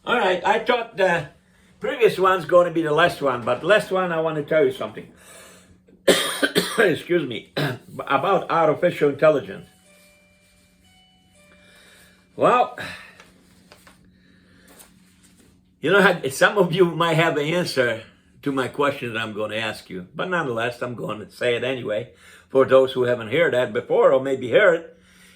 All right, I thought the previous one's going to be the last one, but last one I want to tell you something. Excuse me, about artificial intelligence. Well, you know, some of you might have the answer to my question that I'm going to ask you, but nonetheless, I'm going to say it anyway for those who haven't heard that before or maybe hear it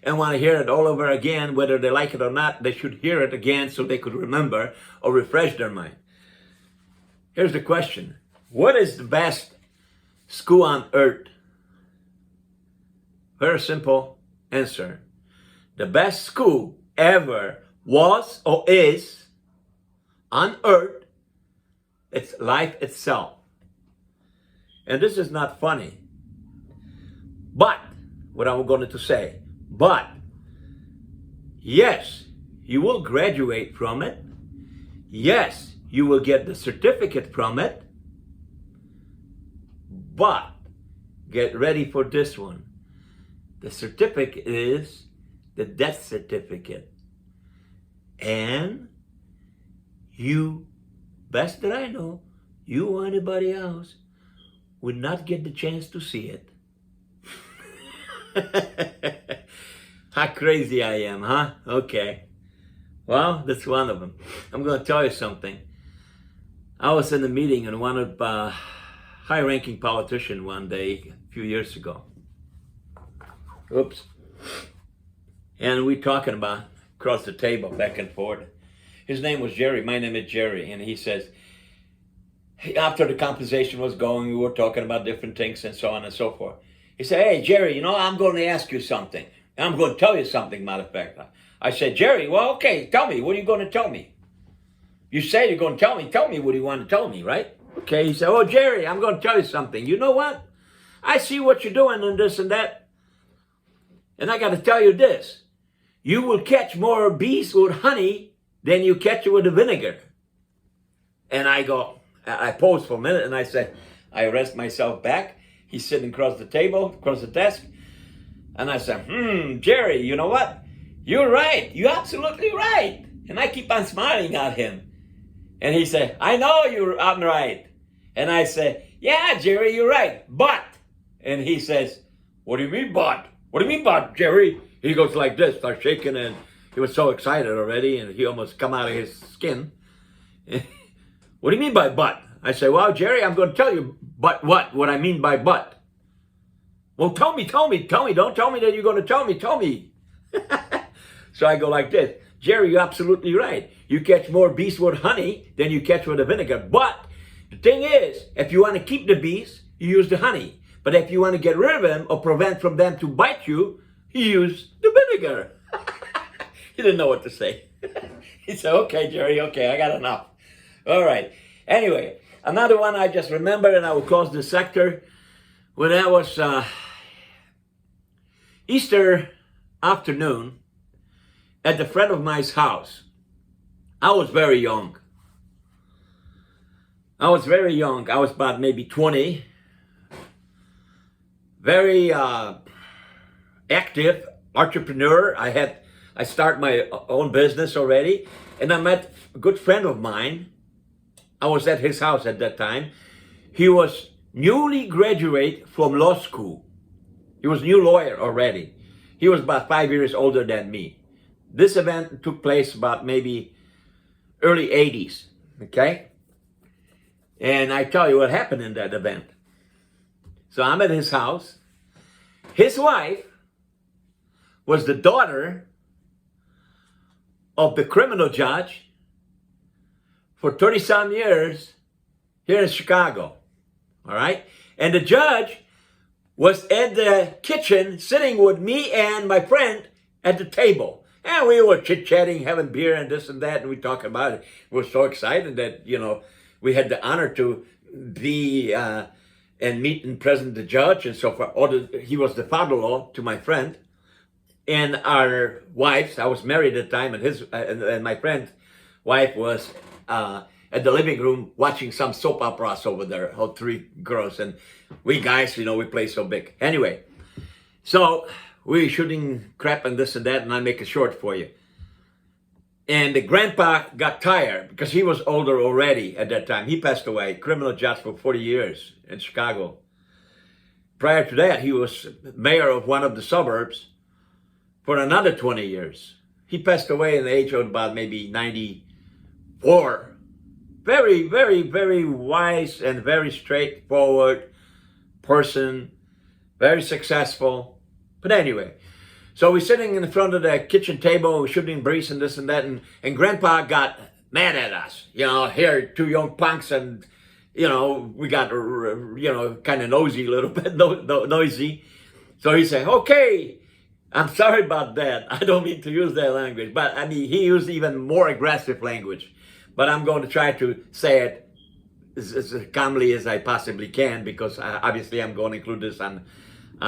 and want to hear it all over again. Whether they like it or not, they should hear it again so they could remember or refresh their mind. Here's the question. What is the best school on earth? Very simple answer. The best school ever was or is on earth, it's life itself. And this is not funny. But, what I'm going to say, but, yes, you will graduate from it. Yes, you will get the certificate from it. But, get ready for this one. The certificate is the death certificate. And you, best that I know, you or anybody else would not get the chance to see it. How crazy I am, huh? Okay. Well, that's one of them. I'm going to tell you something. I was in a meeting and one of high-ranking politician one day a few years ago. Oops. And we talking about across the table, back and forth. His name was Jerry. My name is Jerry. And he says, after the conversation was going, we were talking about different things and so on and so forth. He said, hey, Jerry, you know, I'm going to ask you something. And I'm going to tell you something, matter of fact. I said, Jerry, well, okay, tell me. What are you going to tell me? You say you're going to tell me. Tell me what you want to tell me, right? Okay, he said, oh, Jerry, I'm going to tell you something. You know what? I see what you're doing and this and that. And I got to tell you this. You will catch more bees with honey than you catch it with the vinegar. And I paused for a minute and I said, I rest myself back. He's sitting across the table, across the desk. And I said, Jerry, you know what? You're right. You're absolutely right. And I keep on smiling at him. And he said, I know I'm right. And I said, yeah, Jerry, you're right. But, and he says, what do you mean, but? What do you mean, but, Jerry? He goes like this, starts shaking, and he was so excited already, and he almost come out of his skin. What do you mean by but? I say, well, Jerry, I'm going to tell you, but what I mean by but. Well, tell me. Don't tell me that you're going to tell me. So I go like this. Jerry, you're absolutely right. You catch more bees with honey than you catch with the vinegar. But the thing is, if you want to keep the bees, you use the honey. But if you want to get rid of them or prevent from them to bite you, you use the vinegar. He didn't know what to say. He said, okay, Jerry, okay, I got enough. All right. Anyway, another one I just remembered, and I will close this sector. When that was Easter afternoon at a friend of mine's house. I was very young. I was about maybe 20. Very active entrepreneur. I started my own business already, and I met a good friend of mine. I was at his house at that time. He was newly graduate from law school. He was a new lawyer already. He was about 5 years older than me. This event took place about maybe early 80s, okay? And I tell you what happened in that event. So I'm at his house. His wife was the daughter of the criminal judge for 30-some years here in Chicago, all right? And the judge was at the kitchen sitting with me and my friend at the table. And we were chit-chatting, having beer and this and that, and we talked about it. We were so excited that, you know, we had the honor to be and meet and present the judge and so forth. He was the father-in-law to my friend. And our wives, I was married at the time, and my friend's wife was at the living room watching some soap operas over there, all three girls. And we guys, you know, we play so big. Anyway, so we shooting crap and this and that, and I make it short for you. And the grandpa got tired because he was older already at that time. He passed away, criminal judge for 40 years in Chicago. Prior to that, he was mayor of one of the suburbs for another 20 years. He passed away at the age of about maybe 94. Very, very, very wise and very straightforward person, very successful. But anyway, so we're sitting in front of the kitchen table, we're shooting breeze and this and that, and Grandpa got mad at us. You know, here, two young punks, and, you know, we got, you know, kind of nosy a little bit, noisy. So he said, okay, I'm sorry about that. I don't mean to use that language. But, I mean, he used even more aggressive language. But I'm going to try to say it as calmly as I possibly can, because obviously I'm going to include this on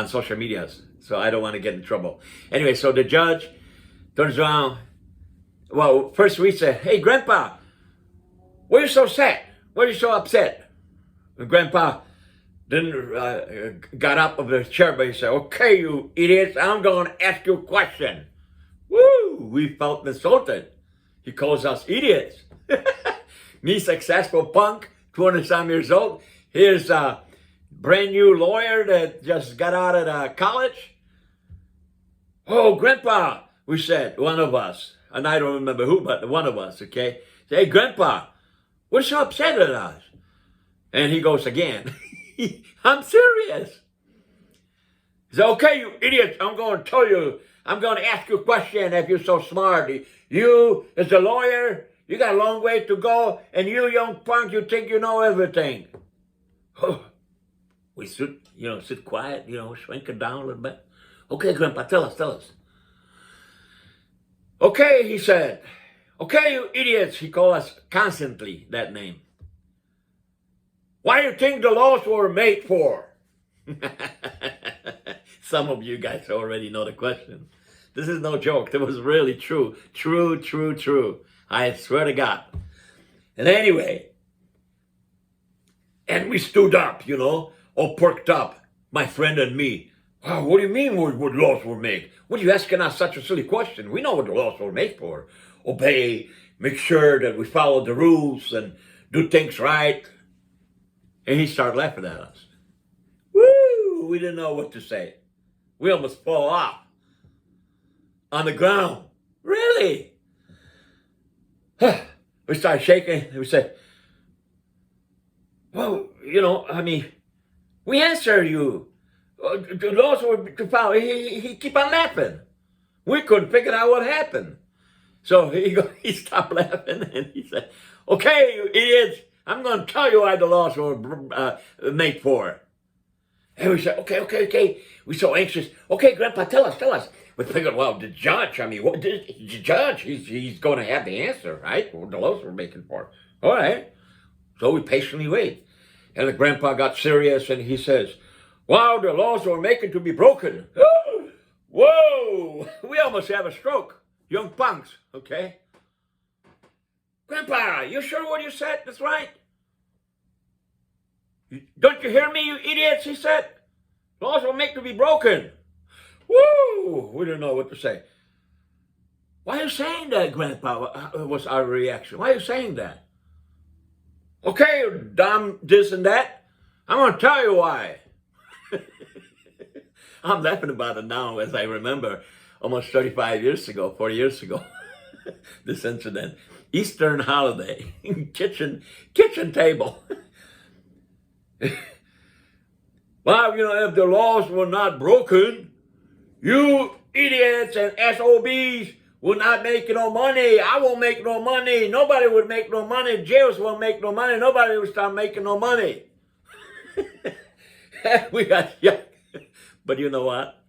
social medias. So I don't want to get in trouble. Anyway, so the judge turns around. Well, first we said, hey, Grandpa, why are you so sad? Why are you so upset? And Grandpa then got up of the chair, but he said, okay, you idiots, I'm going to ask you a question. Woo! We felt insulted. He calls us idiots. Me, successful punk, 20-some years old. Here's a brand new lawyer that just got out of college. Oh, Grandpa, we said, one of us. And I don't remember who, but one of us, okay? Say, hey, Grandpa, what's so upset at us? And he goes again, I'm serious. He said, okay, you idiots, I'm going to tell you. I'm going to ask you a question if you're so smart. You, as a lawyer, you got a long way to go, and you, young punk, you think you know everything. We sit quiet, shrink it down a little bit. Okay, Grandpa, tell us. Okay, he said. Okay, you idiots, he called us constantly, that name. Why do you think the laws were made for? Some of you guys already know the question. This is no joke. That was really true. True. I swear to God. And anyway, and we stood up, all perked up, my friend and me. Wow, what do you mean what laws were made? What are you asking us such a silly question? We know what the laws were made for. Obey, make sure that we follow the rules and do things right. And he started laughing at us. Woo! We didn't know what to say. We almost fall off on the ground. Really? We started shaking. And we said, well, we answer you. The laws were to follow. He keep on laughing. We couldn't figure out what happened. So he stopped laughing and he said, okay, you idiots, I'm going to tell you why the laws were made for. And we said, okay. We're so anxious. Okay, Grandpa, tell us. We figured, well, the judge, the judge, he's going to have the answer, right? What the laws were making for. All right. So we patiently wait. And the Grandpa got serious and he says, wow, the laws were making to be broken. Whoa, we almost have a stroke. Young punks, okay? Grandpa, you sure what you said? That's right. Don't you hear me, you idiots? He said. Laws were made to be broken. Woo! We didn't know what to say. Why are you saying that, Grandpa? Was our reaction. Why are you saying that? Okay, dumb this and that. I'm going to tell you why. I'm laughing about it now as I remember almost 40 years ago, this incident. Eastern holiday, kitchen table. Well, if the laws were not broken, you idiots and SOBs will not make no money. I won't make no money. Nobody would make no money. Jails won't make no money. Nobody will start making no money. We got young. But you know what?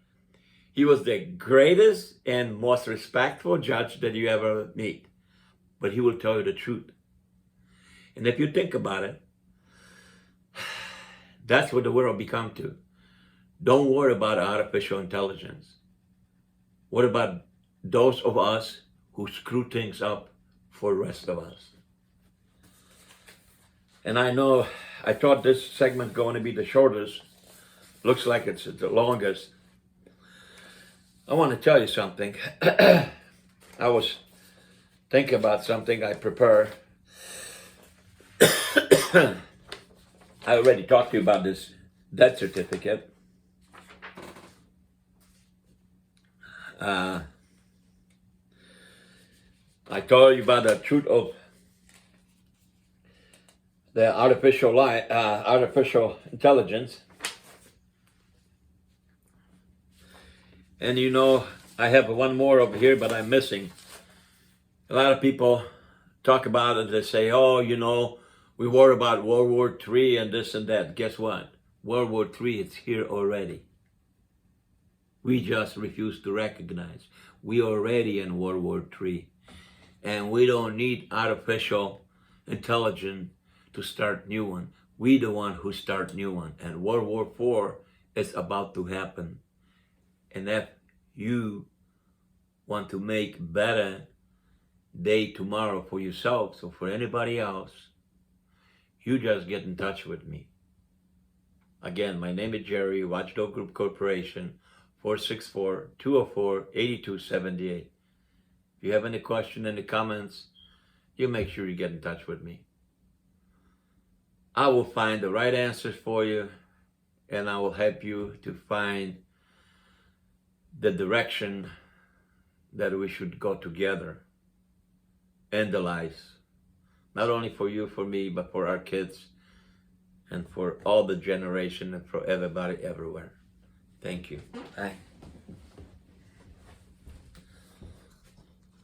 He was the greatest and most respectful judge that you ever meet. But he will tell you the truth. And if you think about it, that's what the world become to. Don't worry about artificial intelligence. What about those of us who screw things up for the rest of us? And I know, I thought this segment going to be the shortest. Looks like it's the longest. I want to tell you something. I was think about something I prepare. I already talked to you about this death certificate. I told you about the truth of the artificial intelligence. And you know, I have one more over here, but I'm missing. A lot of people talk about it. They say, oh, you know, we worry about World War III and this and that. Guess what? World War III is here already. We just refuse to recognize. We are already in World War III. And we don't need artificial intelligence to start new one. We the one who start new one. And World War IV is about to happen. And if you want to make better day tomorrow for yourselves or for anybody else, you just get in touch with me. Again, my name is Jerry, Watchdog Group Corporation, 464-204-8278. If you have any question in the comments, you make sure you get in touch with me. I will find the right answers for you, and I will help you to find the direction that we should go together in the lives. Not only for you, for me, but for our kids and for all the generation and for everybody everywhere. Thank you. Bye.